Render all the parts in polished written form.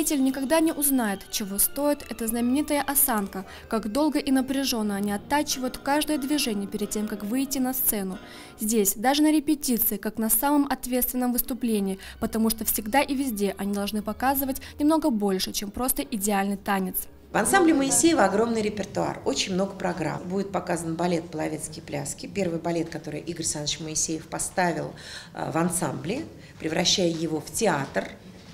Зритель никогда не узнает, чего стоит эта знаменитая осанка, как долго и напряженно они оттачивают каждое движение перед тем, как выйти на сцену. Здесь, даже на репетиции, как на самом ответственном выступлении, потому что всегда и везде они должны показывать немного больше, чем просто идеальный танец. В ансамбле Моисеева огромный репертуар, очень много программ. Будет показан балет «Половецкие пляски». Первый балет, который Игорь Александрович Моисеев поставил в ансамбле, превращая его в театр.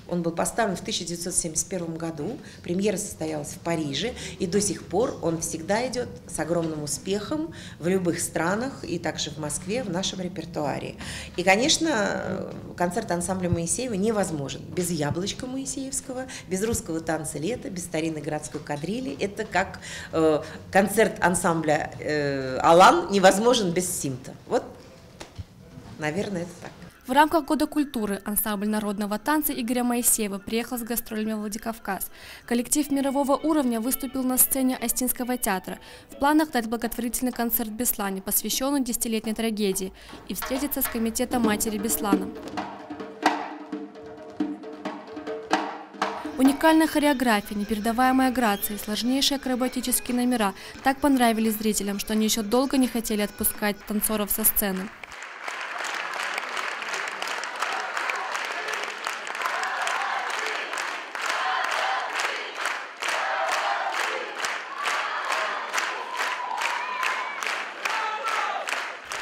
Он был поставлен в 1971 году, премьера состоялась в Париже, и до сих пор он всегда идет с огромным успехом в любых странах, и также в Москве, в нашем репертуаре. И, конечно, концерт ансамбля Моисеева невозможен без яблочка моисеевского, без русского танца лета, без старинной городской кадрили. Это как концерт ансамбля «Алан» невозможен без симта. Вот, наверное, это так. В рамках Года культуры ансамбль народного танца Игоря Моисеева приехал с гастролями в Владикавказ. Коллектив мирового уровня выступил на сцене Остинского театра. В планах дать благотворительный концерт в Беслане, посвященный десятилетней трагедии, и встретиться с комитетом матери Беслана. Уникальная хореография, непередаваемая грация и сложнейшие акробатические номера так понравились зрителям, что они еще долго не хотели отпускать танцоров со сцены.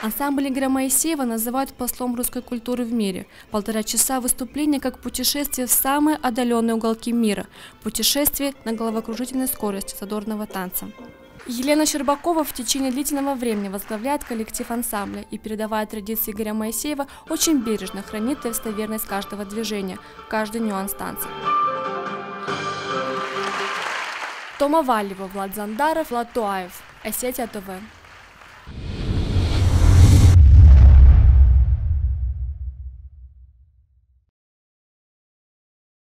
Ансамбль Игоря Моисеева называют послом русской культуры в мире. 1,5 часа выступления как путешествие в самые отдаленные уголки мира. Путешествие на головокружительной скорости задорного танца. Елена Щербакова в течение длительного времени возглавляет коллектив ансамбля и, передавая традиции Игоря Моисеева, очень бережно хранит достоверность каждого движения, каждый нюанс танца. Тома Валева, Влад Зандаров, Влад Туаев. Осетия ТВ.